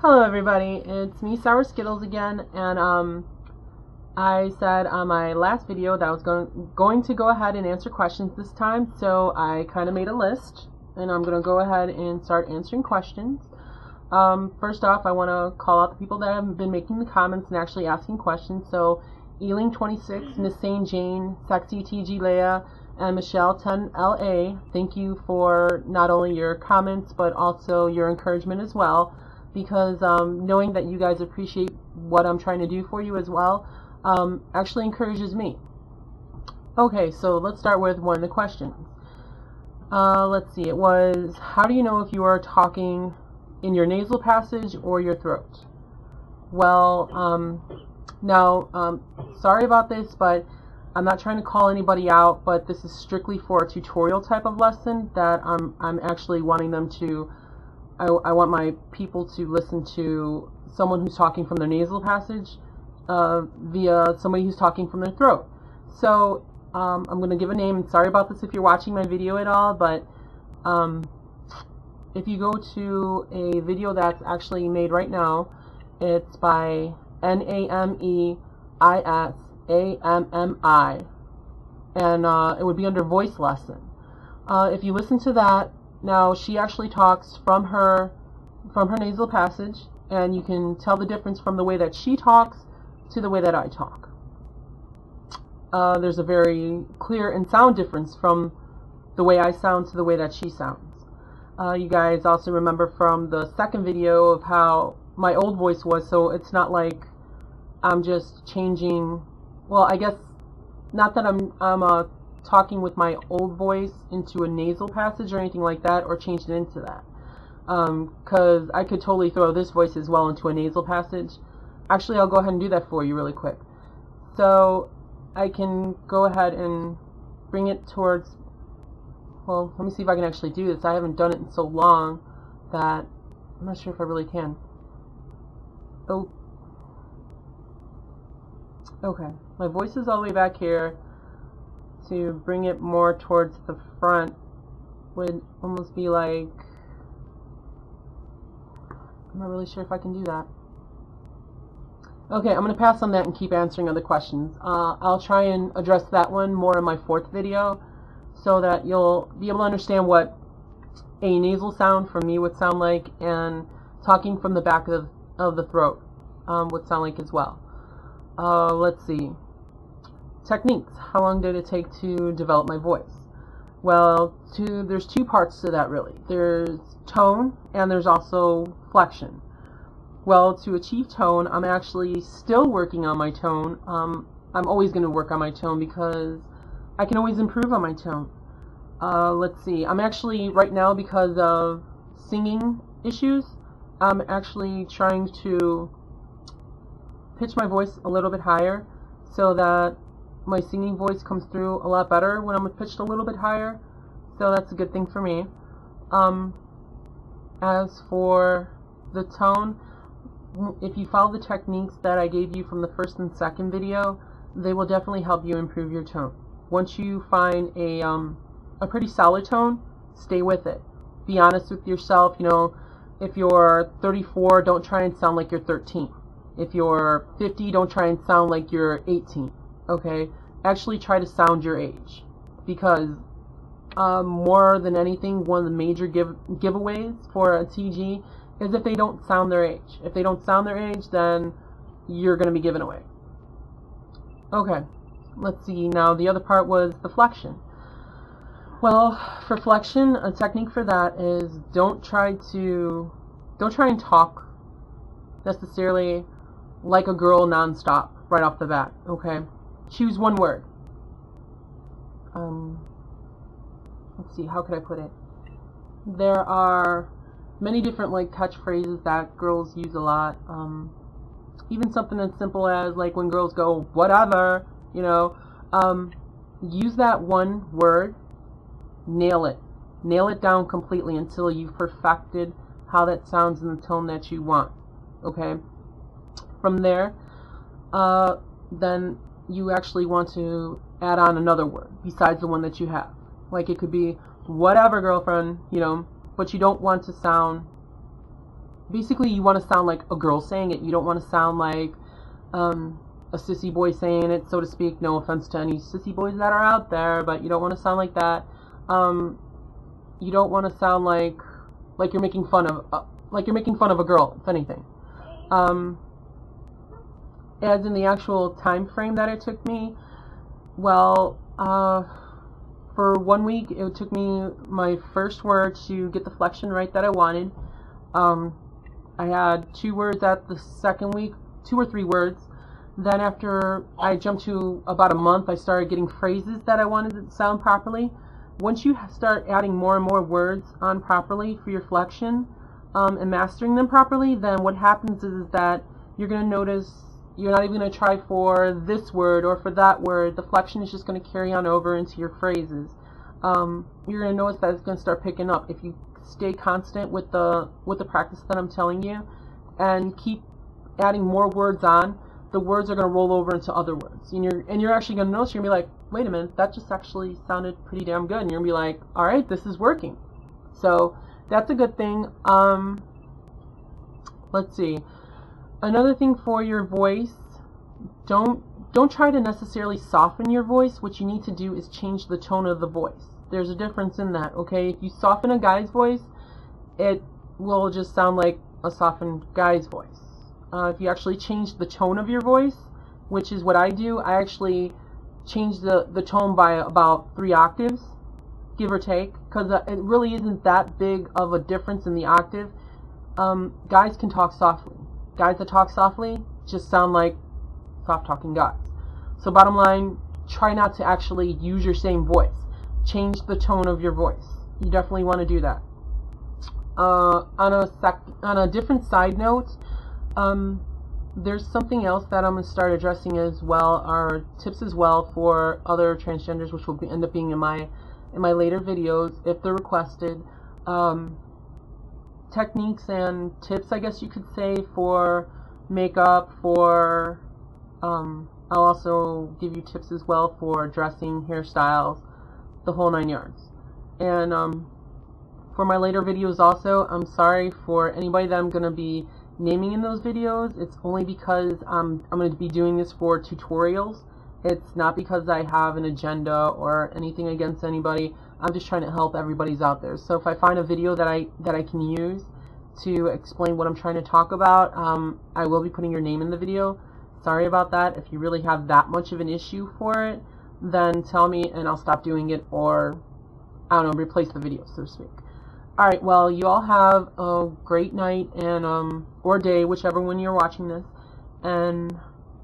Hello everybody, it's me, sourskiddlez again, and I said on my last video that I was going to go ahead and answer questions this time, so I kind of made a list, and I'm going to go ahead and start answering questions. First off, I want to call out the people that have been making the comments and actually asking questions. So Ealing26, Miss Saint Jane, Sexy TG Leia, and Michelle 10LA, thank you for not only your comments but also your encouragement as well, because knowing that you guys appreciate what I'm trying to do for you as well actually encourages me. Okay, so let's start with one of the questions. Let's see, it was, how do you know if you are talking in your nasal passage or your throat? Well, sorry about this, but I'm not trying to call anybody out, but this is strictly for a tutorial type of lesson that I'm actually wanting them to, I want my people to listen to someone who's talking from their nasal passage via somebody who's talking from their throat. So I'm going to give a name. Sorry about this if you're watching my video at all, but if you go to a video that's actually made right now, it's by NAMEISAMMI, and it would be under voice lesson. If you listen to that, now she actually talks from her nasal passage, and you can tell the difference from the way that she talks to the way that I talk. There's a very clear and sound difference from the way I sound to the way that she sounds. You guys also remember from the second video of how my old voice was, so it's not like I'm just changing, well, I guess not that I'm talking with my old voice into a nasal passage or anything like that, or changed it into that, because I could totally throw this voice as well into a nasal passage. Actually, I'll go ahead and do that for you really quick. So I can go ahead and bring it towards, well, let me see if I can actually do this. I haven't done it in so long that I'm not sure if I really can. Oh, okay, my voice is all the way back here. To bring it more towards the front would almost be like, I'm not really sure if I can do that. Okay, I'm going to pass on that and keep answering other questions. I'll try and address that one more in my fourth video so that you'll be able to understand what a nasal sound from me would sound like, and talking from the back of the throat would sound like as well. Let's see. Techniques. How long did it take to develop my voice? Well, there's two parts to that really. There's tone and there's also flexion. Well, to achieve tone, I'm actually still working on my tone. I'm always going to work on my tone because I can always improve on my tone. Let's see. I'm actually, right now, because of singing issues, I'm actually trying to pitch my voice a little bit higher so that my singing voice comes through a lot better when I'm pitched a little bit higher, so that's a good thing for me. As for the tone, if you follow the techniques that I gave you from the first and second video, they will definitely help you improve your tone. Once you find a pretty solid tone, stay with it. Be honest with yourself. You know, if you're 34, don't try and sound like you're 13. If you're 50, don't try and sound like you're 18. Okay, actually try to sound your age, because more than anything, one of the major giveaways for a TG is if they don't sound their age. If they don't sound their age, then you're going to be given away. Okay, let's see. Now the other part was the flexion. Well, for flexion, a technique for that is don't try and talk necessarily like a girl nonstop right off the bat. Okay. Choose one word. Let's see, how could I put it? There are many different like catchphrases that girls use a lot. Even something as simple as like when girls go, whatever, you know, use that one word, nail it. Nail it down completely until you've perfected how that sounds in the tone that you want. Okay? From there, then you actually want to add on another word besides the one that you have. Like it could be, whatever, girlfriend, you know, but you don't want to sound basically you want to sound like a girl saying it. You don't want to sound like a sissy boy saying it, so to speak. No offense to any sissy boys that are out there, but you don't want to sound like that. You don't want to sound like you're making fun of a girl, if anything. As in the actual time frame that it took me, well, for 1 week it took me my first word to get the flexion right that I wanted. I had 2 words at the second week, 2 or 3 words. Then after I jumped to about a month, I started getting phrases that I wanted to sound properly. Once you start adding more and more words on properly for your flexion, and mastering them properly, then what happens is that you're going to notice you're not even going to try for this word or for that word. The flexion is just going to carry on over into your phrases. You're going to notice that it's going to start picking up if you stay constant with the practice that I'm telling you and keep adding more words on. The words are going to roll over into other words, and you're actually going to notice, you're going to be like, wait a minute, that just actually sounded pretty damn good, and you're going to be like, alright, this is working. So that's a good thing. Let's see. Another thing for your voice, don't try to necessarily soften your voice. What you need to do is change the tone of the voice. There's a difference in that, okay? If you soften a guy's voice, it will just sound like a softened guy's voice. If you actually change the tone of your voice, which is what I do, I actually change the tone by about 3 octaves, give or take, because it really isn't that big of a difference in the octave. Guys can talk softly. Guys that talk softly just sound like soft-talking guys. So bottom line, try not to actually use your same voice. Change the tone of your voice. You definitely want to do that. On a different side note, there's something else that I'm going to start addressing as well, or tips as well for other transgenders, which will end up being in my later videos if they're requested. Techniques and tips, I guess you could say, for makeup, for I'll also give you tips as well for dressing, hairstyles, the whole 9 yards. And for my later videos also, I'm sorry for anybody that I'm going to be naming in those videos. It's only because I'm going to be doing this for tutorials. It's not because I have an agenda or anything against anybody. I'm just trying to help everybody's out there. So if I find a video that I can use to explain what I'm trying to talk about, I will be putting your name in the video. Sorry about that. If you really have that much of an issue for it, then tell me and I'll stop doing it, or I don't know, replace the video, so to speak. Alright, well, you all have a great night and or day, whichever one you're watching this, and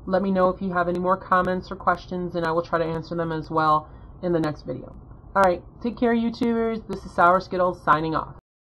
let me know if you have any more comments or questions, and I will try to answer them as well in the next video. Alright, take care, YouTubers. This is Sour Skittles signing off.